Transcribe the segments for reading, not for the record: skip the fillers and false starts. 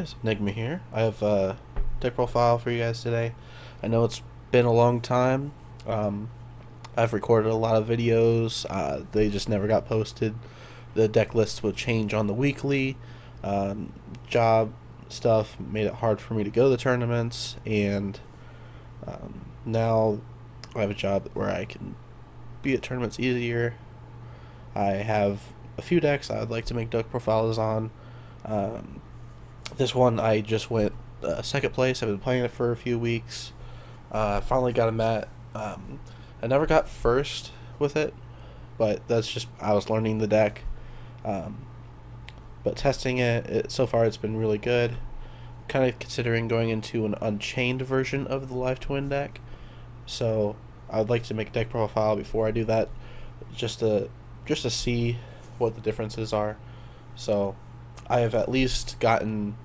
guys, Enigma here. I have a deck profile for you guys today. I know it's been a long time. Um, I've recorded a lot of videos. They just never got posted. The deck lists would change on the weekly. Job stuff made it hard for me to go to the tournaments, and now I have a job where I can be at tournaments easier. I have a few decks I would like to make deck profiles on. This one I just went second place. I've been playing it for a few weeks. Finally got a mat. I never got first with it, but that's just I was learning the deck. But testing it, so far it's been really good. Kind of considering going into an unchained version of the Live Twin deck. So I would like to make a deck profile before I do that, just to see what the differences are. So I have at least gotten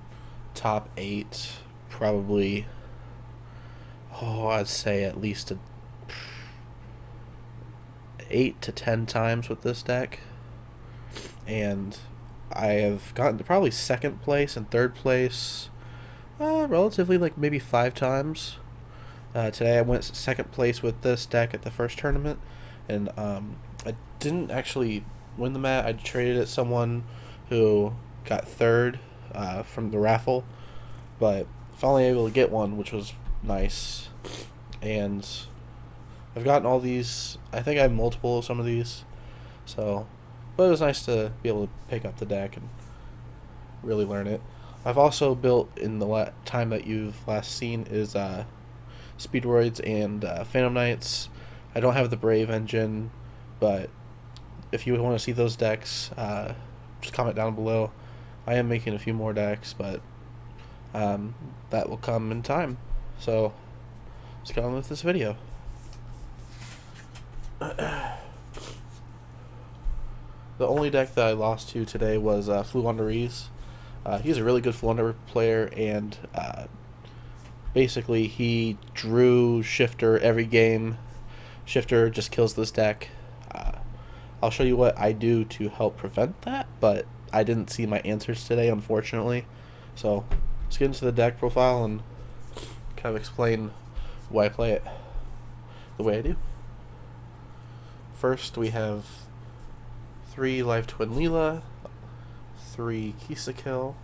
top 8, probably. I'd say at least 8 to 10 times with this deck, and I have gotten to probably second place and third place, relatively like maybe 5 times. Today I went second place with this deck at the first tournament, and I didn't actually win the mat. I traded it someone who got third from the raffle, but finally able to get one, which was nice. And I've gotten all these. I think I have multiple of some of these, but it was nice to be able to pick up the deck and really learn it. I've also built, in the time that you've last seen, is Speedroids and Phantom Knights. I don't have the Brave engine, but if you want to see those decks, just comment down below. I am making a few more decks, but that will come in time. So let's get on with this video. The only deck that I lost to today was Fluwanderese. He's a really good Fluwander player, and basically he drew Shifter every game. Shifter just kills this deck. I'll show you what I do to help prevent that, but I didn't see my answers today, unfortunately. So let's get into the deck profile and kind of explain why I play it the way I do. First, we have 3 Live Twin Leela, 3 Kill,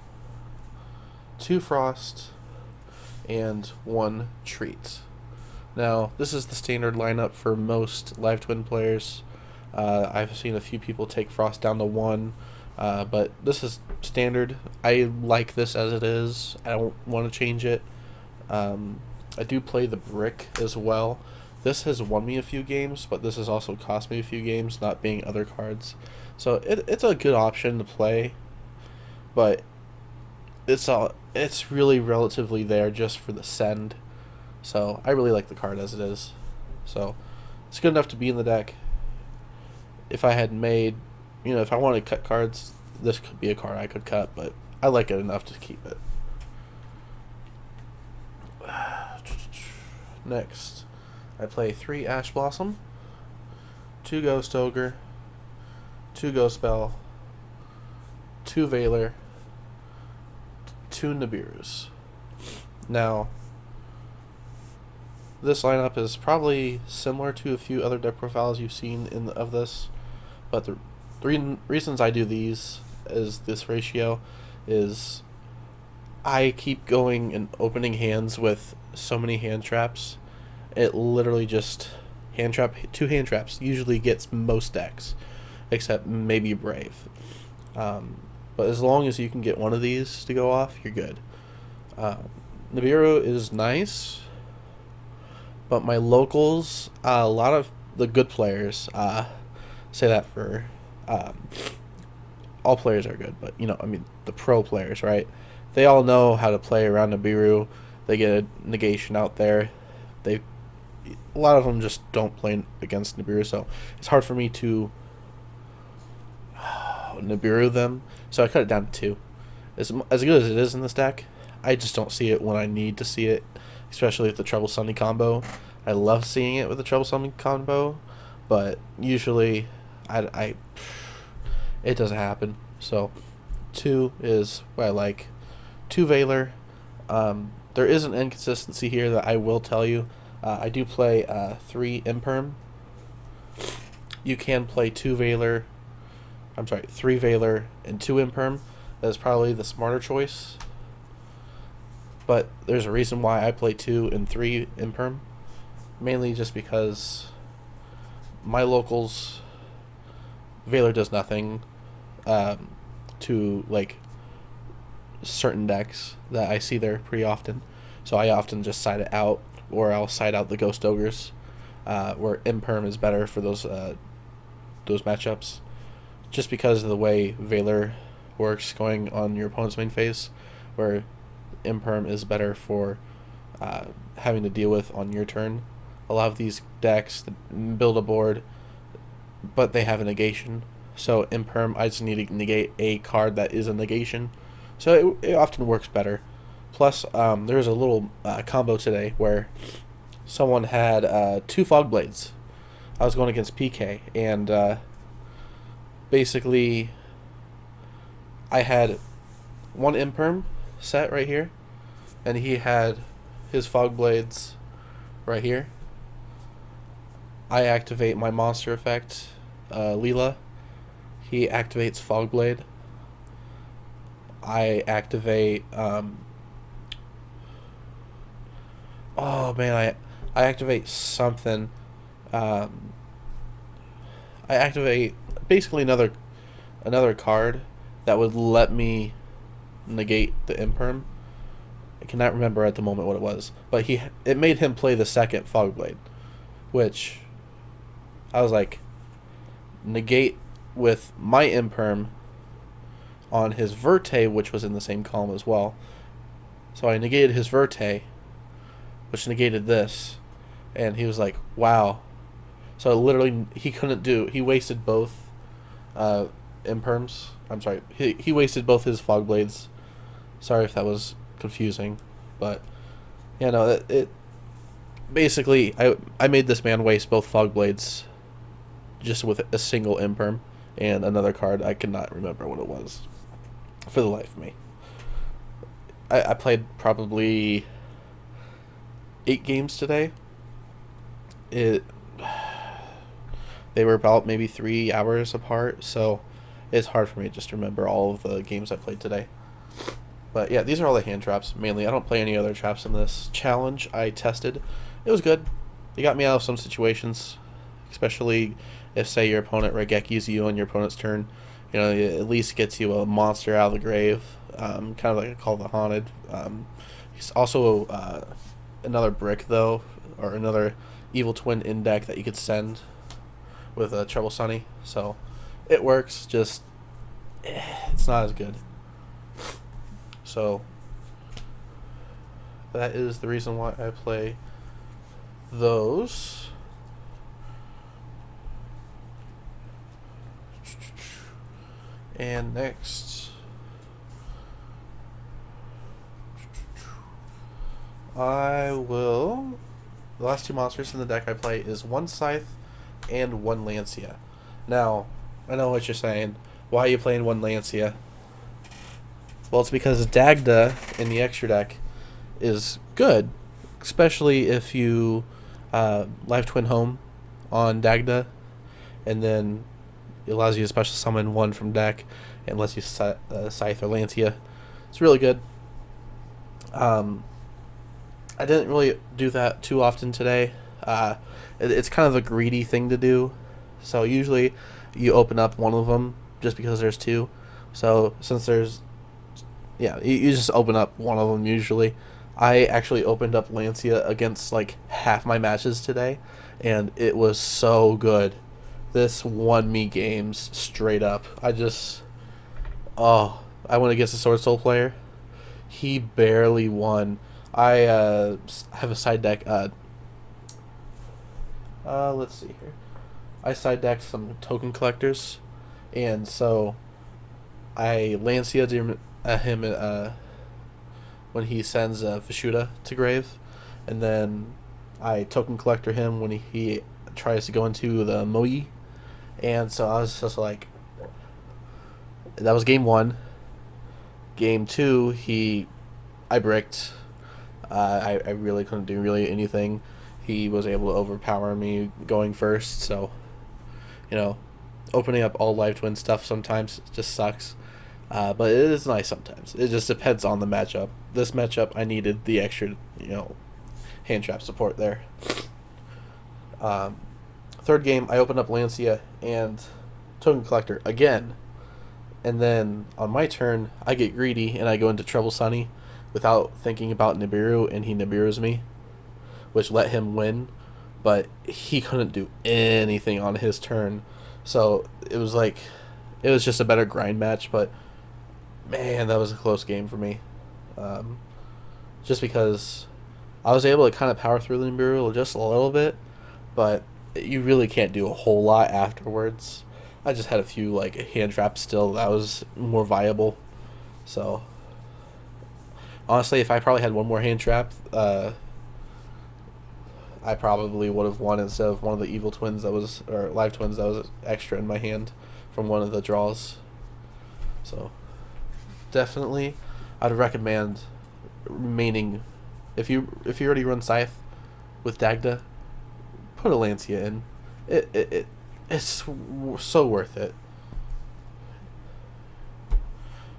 2 Frost, and 1 Treat. Now, this is the standard lineup for most Live Twin players. I've seen a few people take Frost down to 1, but this is standard. I like this as it is. I don't want to change it. I do play the Brick as well. This has won me a few games, but this has also cost me a few games, not being other cards. So it's a good option to play, but it's really relatively there just for the send. So I really like the card as it is. So it's good enough to be in the deck. If I had made, if I wanted to cut cards, this could be a card I could cut, but I like it enough to keep it. Next, I play 3 Ash Blossom, 2 Ghost Ogre, 2 Ghost Bell, 2 Veiler, 2 Nibirus. Now, this lineup is probably similar to a few other deck profiles you've seen of this, but the reasons I do these is this ratio is I keep going and opening hands with so many hand traps. It literally just 2 hand traps usually gets most decks, except maybe Brave. But as long as you can get one of these to go off, you're good. Nibiru is nice, but my locals, a lot of the good players, say that for all players are good, but the pro players, right? They all know how to play around Nibiru. They get a negation out there. A lot of them just don't play against Nibiru, so it's hard for me to Nibiru them. So I cut it down to 2. As good as it is in this deck, I just don't see it when I need to see it, especially with the Trouble Sunny combo. I love seeing it with the Trouble Sunny combo, but usually it doesn't happen. So 2 is what I like. 2 Valor. There is an inconsistency here that I will tell you. I do play 3 Imperm. You can play 2 Valor. I'm sorry, 3 Valor and 2 Imperm. That is probably the smarter choice. But there's a reason why I play 2 and 3 Imperm. Mainly just because my locals, Valor does nothing to like certain decks that I see there pretty often. So I often just side it out, or I'll side out the Ghost Ogres, where Imperm is better for those matchups, just because of the way Valor works going on your opponent's main phase, where Imperm is better for having to deal with on your turn. A lot of these decks build a board, but they have a negation. So Imperm, I just need to negate a card that is a negation. So it often works better. Plus, there's a little combo today where someone had 2 Fog Blades. I was going against PK, and basically I had 1 Imperm set right here, and he had his Fog Blades right here. I activate my monster effect, Leela. He activates Fog Blade. I activate oh man, I activate something. I activate basically another card that would let me negate the Imperm. I cannot remember at the moment what it was, but it made him play the second Fog Blade, which I was like, negate with my Imperm on his Verte, which was in the same column as well. So I negated his Verte, which negated this, and he was like, wow. So literally he wasted both Imperms. I'm sorry, he wasted both his Fog Blades. Sorry if that was confusing, but yeah, no, it basically I made this man waste both Fog Blades just with a single Imperm and another card. I could not remember what it was for the life of me. I played probably 8 games today. They were about maybe 3 hours apart, so it's hard for me just to remember all of the games I played today. But yeah, these are all the hand traps mainly. I don't play any other traps in this challenge. I tested. It was good. They got me out of some situations, especially if, say, your opponent Regekis you on your opponent's turn. You know, it at least gets you a monster out of the grave, kind of like a Call of the Haunted. He's also another brick, though, or another Evil Twin in deck that you could send with a Trouble Sunny. So it works, just it's not as good. So that is the reason why I play those. And next, the last 2 monsters in the deck I play is 1 Scythe and 1 Lancia. Now, I know what you're saying. Why are you playing 1 Lancia? Well, it's because Dagda in the extra deck is good, especially if you Life Twin Home on Dagda, and then it allows you to special summon 1 from deck and lets you Scythe or Lancia. It's really good. I didn't really do that too often today. It's kind of a greedy thing to do. So usually you open up one of them just because there's 2. So since there's... Yeah, you just open up one of them usually. I actually opened up Lancia against like half my matches today, and it was so good. This won me games straight up. I went against a Sword Soul player. He barely won. I have a side deck. Let's see here. I side decked some token collectors, and so I Lancia'd him when he sends Vishuda to grave, and then I token collector him when he tries to go into the Moi. And so I was just like, that was game 1. Game 2, he I bricked. I really couldn't do really anything. He was able to overpower me going first, so, you know, opening up all live twin stuff sometimes just sucks. But it is nice sometimes. It just depends on the matchup. This matchup, I needed the extra, hand trap support there. Third game, I opened up Lancia and Token Collector again. And then on my turn, I get greedy and I go into Treble Sunny without thinking about Nibiru, and he Nibiru's me, which let him win. But he couldn't do anything on his turn. So it was just a better grind match, but man, that was a close game for me. Just because I was able to kind of power through the Nibiru just a little bit, but you really can't do a whole lot afterwards. I just had a few hand traps still that was more viable. So honestly, if I probably had one more hand trap, I probably would have won instead of one of the evil twins or live twins that was extra in my hand from one of the draws. So definitely, I'd recommend remaining. If you already run Scythe with Dagda, put a Lancia in. It's so worth it.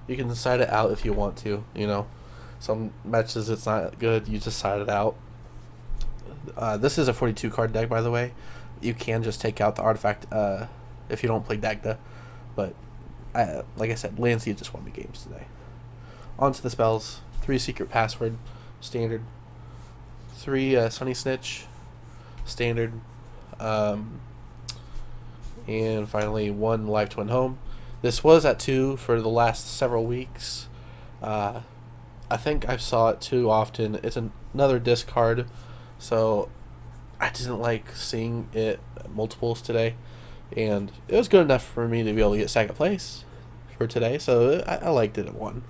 You can side it out if you want to. Some matches it's not good. You just side it out. This is a 42 card deck, by the way. You can just take out the artifact if you don't play Dagda, but like I said, Lancia just won me games today. On to the spells. 3 Secret Password, standard. 3 Sunny Snitch, standard. And finally 1 Live Twin Home. This was at 2 for the last several weeks. I think I saw it too often. It's another discard, so I didn't like seeing it multiples today, and it was good enough for me to be able to get second place for today, so I liked it at 1.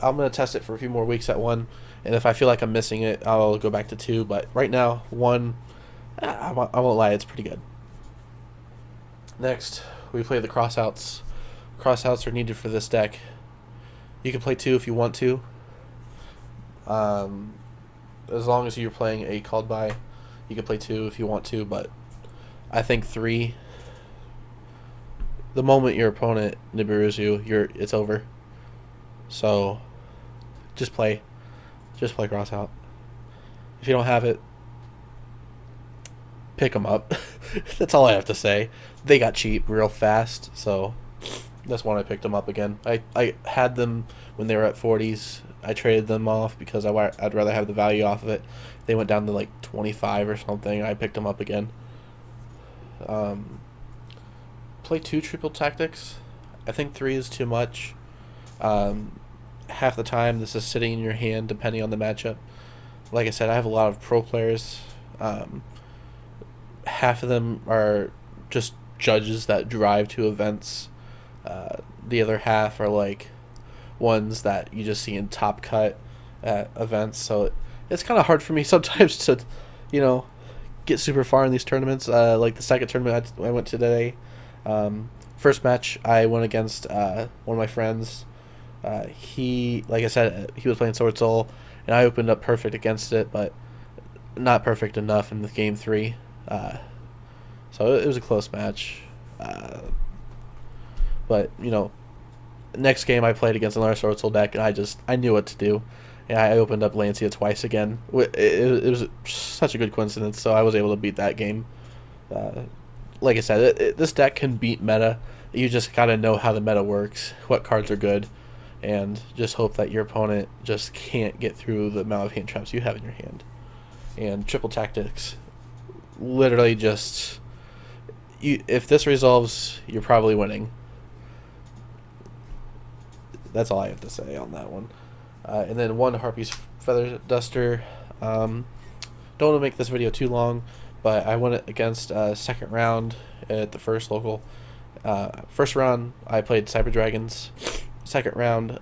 I'm going to test it for a few more weeks at 1, and if I feel like I'm missing it, I'll go back to 2, but right now, 1, I won't lie, it's pretty good. Next, we play the crossouts. Crossouts are needed for this deck. You can play 2 if you want to. As long as you're playing a called by, you can play 2 if you want to, but I think 3. The moment your opponent Nibirus you, it's over. So just play crossout. If you don't have it, pick them up. That's all I have to say. They got cheap real fast, so that's when I picked them up again. I had them when they were at 40s. I traded them off because I'd rather have the value off of it. They went down to 25 or something. I picked them up again. Play 2 triple tactics. I think 3 is too much. Half the time this is sitting in your hand depending on the matchup. Like I said, I have a lot of pro players. Half of them are just judges that drive to events. The other half are ones that you just see in Top Cut at events. So it's kind of hard for me sometimes to, get super far in these tournaments. Like the second tournament I went to today. First match I went against one of my friends. He, like I said, he was playing Sword Soul, and I opened up perfect against it, but not perfect enough in the game 3. So it was a close match. But next game I played against another Sword Soul deck, and I knew what to do, and I opened up Lancia twice again. It was such a good coincidence, so I was able to beat that game. Like I said, this deck can beat meta. You just gotta know how the meta works, what cards are good, and just hope that your opponent just can't get through the amount of hand traps you have in your hand. And triple tactics, literally just, if this resolves, you're probably winning. That's all I have to say on that one. And then 1 Harpy's Feather Duster. Don't want to make this video too long, but I went against second round at the first local. First round I played Cyber Dragons. Second round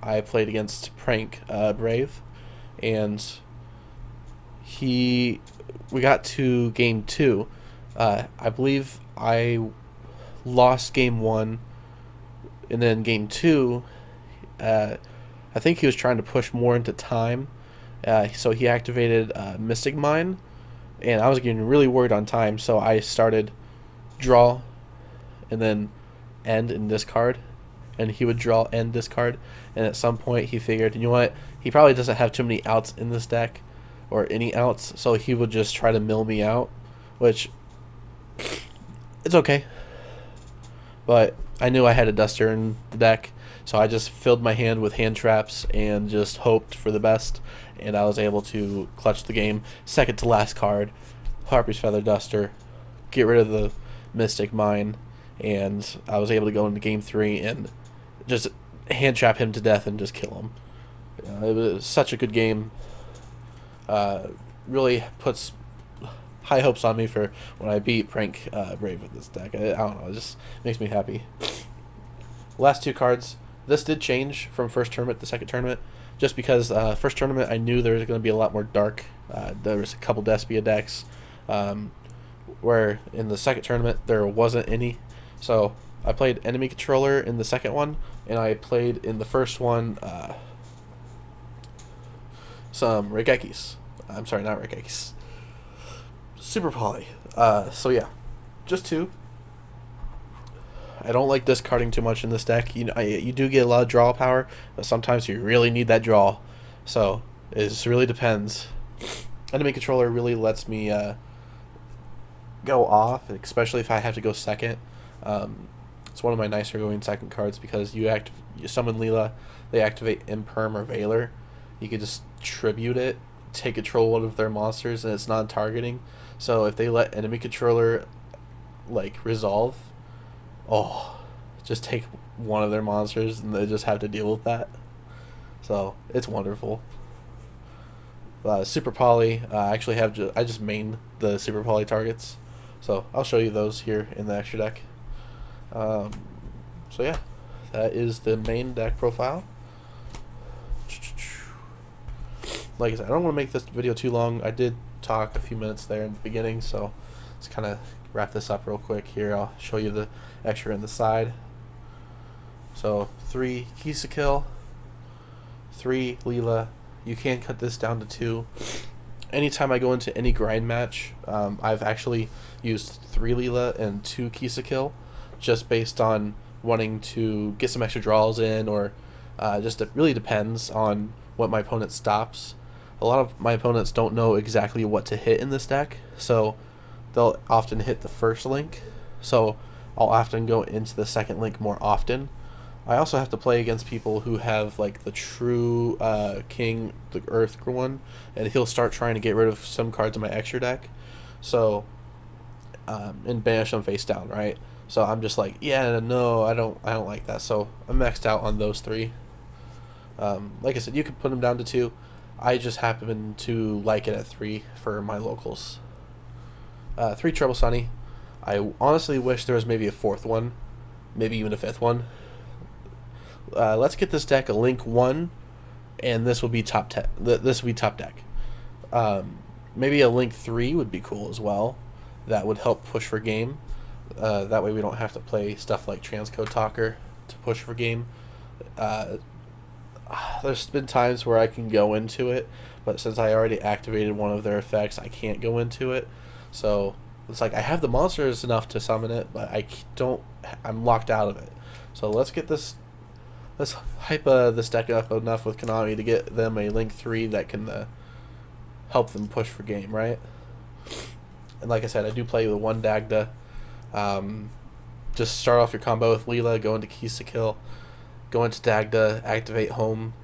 I played against Prank Brave, and we got to game 2. I believe I lost game 1, and then game 2 I think he was trying to push more into time. So he activated Mystic Mine, and I was getting really worried on time, so I started draw and then end and discard, and he would draw end discard, and at some point he figured, you know what, he probably doesn't have too many outs in this deck, or any outs, so he would just try to mill me out, which it's okay. But I knew I had a Duster in the deck, so I just filled my hand with hand traps and just hoped for the best, and I was able to clutch the game. Second to last card, Harpy's Feather Duster, get rid of the Mystic Mine, and I was able to go into game 3 and just hand trap him to death and just kill him. It was such a good game. Really puts high hopes on me for when I beat Prank Brave with this deck. I don't know, it just makes me happy. Last 2 cards. This did change from first tournament to second tournament, just because first tournament I knew there was going to be a lot more dark. There was a couple Despia decks, where in the second tournament there wasn't any. So I played Enemy Controller in the second one, and I played in the first one some Regekis. I'm sorry, not Regekis. Super Poly. So yeah, just 2. I don't like discarding too much in this deck. You do get a lot of draw power, but sometimes you really need that draw. So it just really depends. Enemy Controller really lets me go off, especially if I have to go second. It's one of my nicer going second cards because you summon Leela, they activate Imperm or Valor. You can just tribute it, take control of one of their monsters, and it's non-targeting. So if they let Enemy Controller resolve, just take one of their monsters and they just have to deal with that. So it's wonderful. Super Poly, I just main the Super Poly targets, so I'll show you those here in the extra deck. So yeah, that is the main deck profile. Like I said, I don't want to make this video too long. I did talk a few minutes there in the beginning, so let's kind of wrap this up real quick here. I'll show you the extra in the side. So 3 Kill, 3 Leela. You can cut this down to 2. Anytime I go into any grind match, I've actually used 3 Leela and 2 Kill, just based on wanting to get some extra draws in, or just it really depends on what my opponent stops. A lot of my opponents don't know exactly what to hit in this deck, so they'll often hit the first link, so I'll often go into the second link more often. I also have to play against people who have the true King, the Earth one, and he'll start trying to get rid of some cards in my extra deck, so and banish them face down, right? So I'm just like, yeah, no, I don't like that. So I'm maxed out on those 3. Like I said, you could put them down to 2. I just happen to like it at 3 for my locals. 3 Trouble Sunny. I honestly wish there was maybe a 4th one, maybe even a 5th one. Let's get this deck a link 1, and this will be top this will be top deck. Maybe a link 3 would be cool as well. That would help push for game. That way we don't have to play stuff like Transcode Talker to push for game. There's been times where I can go into it, but since I already activated one of their effects, I can't go into it. So it's like I have the monsters enough to summon it, but I'm locked out of it. So let's hype this deck up enough with Konami to get them a link 3 that can help them push for game, right? And like I said, I do play with 1 Dagda. Just start off your combo with Leela, go into Kill, go into Dagda, activate home.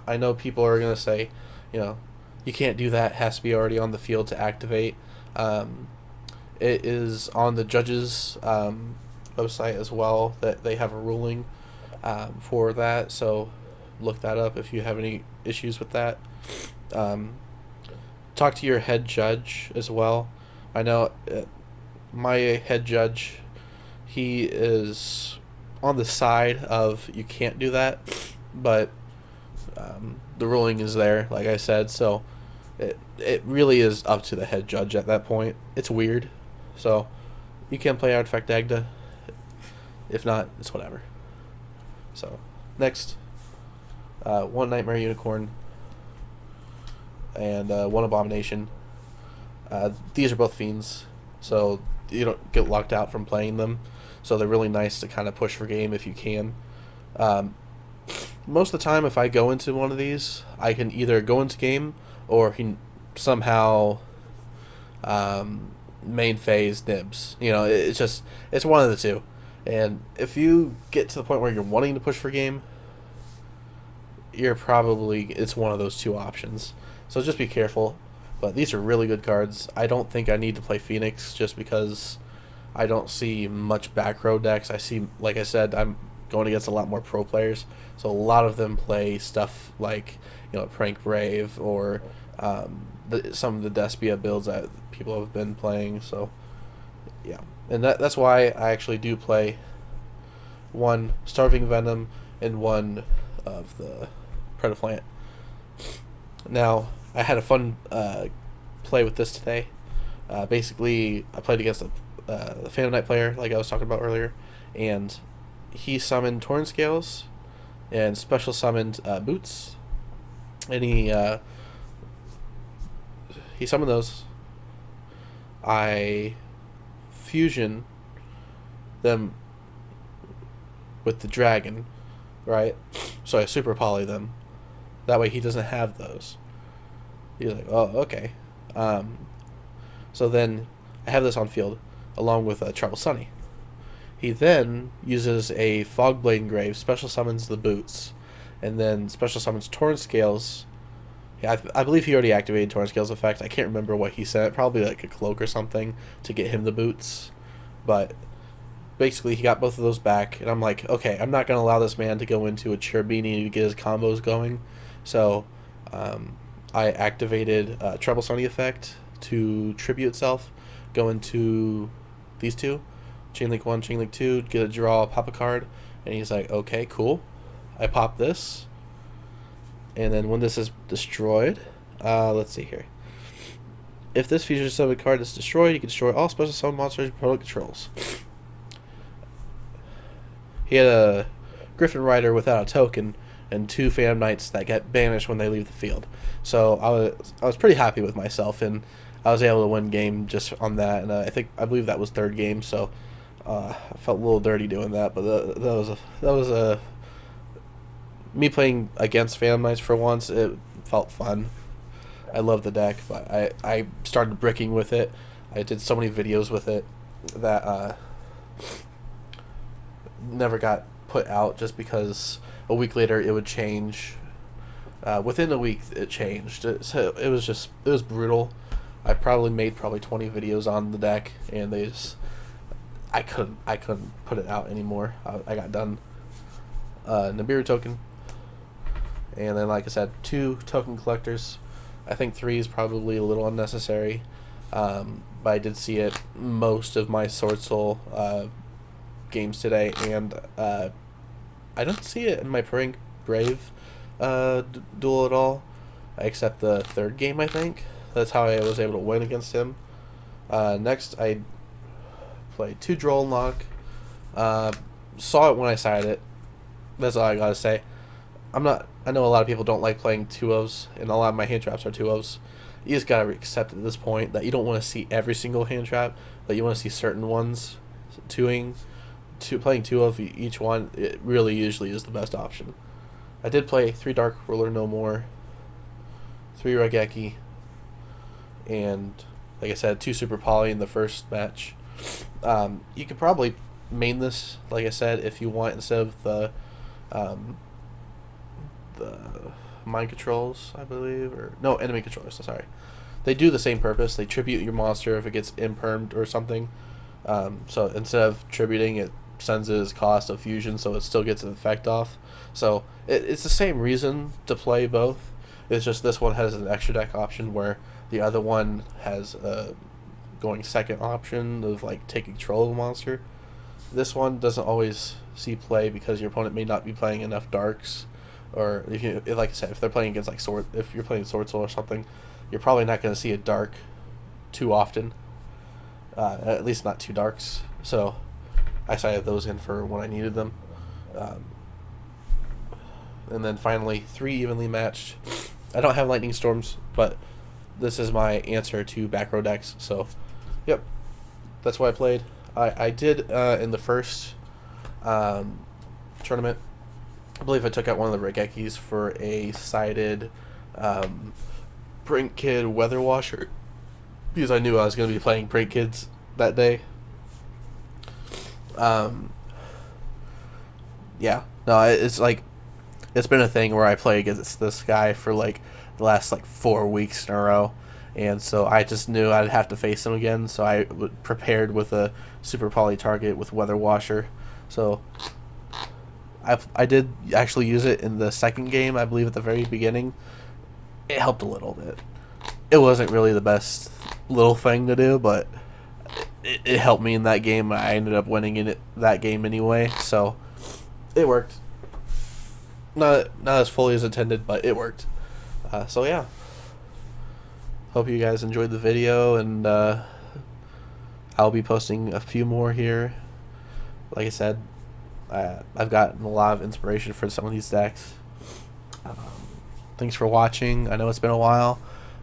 I know people are going to say, you can't do that, it has to be already on the field to activate. It is on the judges' website as well that they have a ruling for that, so look that up if you have any issues with that. Talk to your head judge as well. I know my head judge, he is on the side of you can't do that, but the ruling is there, like I said, so it really is up to the head judge at that point. It's weird, so you can play Artifact Dagda. If not, it's whatever. So next, one Nightmare Unicorn, and one Abomination. These are both fiends, so you don't get locked out from playing them. So they're really nice to kind of push for game if you can. Um, Most of the time, if I go into one of these, I can either go into game or can somehow main phase nibs. It's one of the two. And if you get to the point where you're wanting to push for game, it's one of those two options. So just be careful. But these are really good cards. I don't think I need to play Phoenix just because I don't see much back row decks. I see, like I said, I'm going against a lot more pro players. So a lot of them play stuff like, Prank Brave or some of the Despia builds that people have been playing. So, yeah. And that's why I actually do play one Starving Venom and one of the Predaplant. Now, I had a fun play with this today. Basically, I played against the Phantom Knight player, like I was talking about earlier, and he summoned Torn Scales and special summoned Boots, and he summoned those. I fusion them with the dragon, right? So I super poly them. That way he doesn't have those. He's like, oh, okay. So then I have this on field along with Trouble Sunny. He then uses a Fogblade Engrave, special summons the Boots, and then special summons Torn Scales. Yeah, I believe he already activated Torn Scales effect. I can't remember what he sent. Probably like a cloak or something to get him the Boots. But basically, he got both of those back, and I'm like, okay, I'm not going to allow this man to go into a Cherubini to get his combos going. So I activated Trouble Sunny effect to tribute itself, go into these two, Chain Link 1, Chain Link 2, get a draw, pop a card, and he's like, okay, cool. I pop this, and then when this is destroyed, let's see here. If this future summon card is destroyed, you can destroy all special summon monsters your opponent controls. He had a Griffin Rider without a token, and 2 Phantom Knights that get banished when they leave the field. So I was pretty happy with myself, and I was able to win game just on that. And I believe that was third game, so I felt a little dirty doing that. But that was me playing against Phantom Knights for once. It felt fun. I love the deck, but I started bricking with it. I did so many videos with it that never got put out just because a week later it would change. Within a week it changed. So it was brutal. I made 20 videos on the deck, and I couldn't put it out anymore. I got done. Nibiru token, and then like I said, 2 token collectors. I think 3 is probably a little unnecessary, but I did see it most of my Sword Soul games today, and I don't see it in my Prank Brave duel at all, except the third game, I think. That's how I was able to win against him. Next, I played 2 Droll and Lock. Saw it when I sided it. That's all I gotta say. I know a lot of people don't like playing 2-0s, and a lot of my hand traps are 2-0s. You just gotta accept at this point that you don't want to see every single hand trap, but you want to see certain ones. Playing 2 of each one, it really usually is the best option. I did play 3 Dark Ruler No More, 3 Regeki, and like I said, 2 Super Poly in the first match. You could probably main this, like I said, if you want, instead of the mind controls, I believe, or no, enemy controllers. Sorry, they do the same purpose. They tribute your monster if it gets impermed or something. So instead of tributing, it sends it as cost of fusion, so it still gets an effect off. So it's the same reason to play both. It's just this one has an extra deck option where the other one has a going second option of like taking control of a monster. This one doesn't always see play because your opponent may not be playing enough darks, or like I said, if they're playing against if you're playing Sword Soul or something, you're probably not going to see a dark too often. At least not 2 darks. So I sided those in for when I needed them. and then finally 3 evenly matched. I don't have lightning storms, but this is my answer to back row decks. So, yep, that's what I played. I did in the first tournament. I believe I took out one of the Regekis for a sided Brink Kid Weather Washer because I knew I was going to be playing Brink Kids that day. Yeah, no, it's like it's been a thing where I play against this guy for like the last like 4 weeks in a row, and so I just knew I'd have to face him again. So I prepared with a super poly target with Weather Washer. So I did actually use it in the second game, I believe, at the very beginning. It helped a little bit. It wasn't really the best little thing to do, but it helped me in that game. I ended up winning in that game anyway, so it worked. Not as fully as intended, but it worked. So yeah. Hope you guys enjoyed the video, and I'll be posting a few more here. Like I said, I've gotten a lot of inspiration for some of these decks. Thanks for watching. I know it's been a while.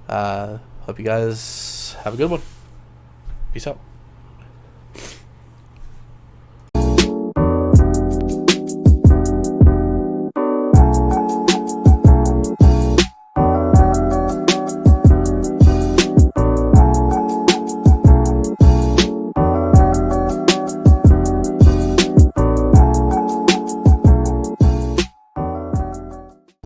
Hope you guys have a good one. Peace out.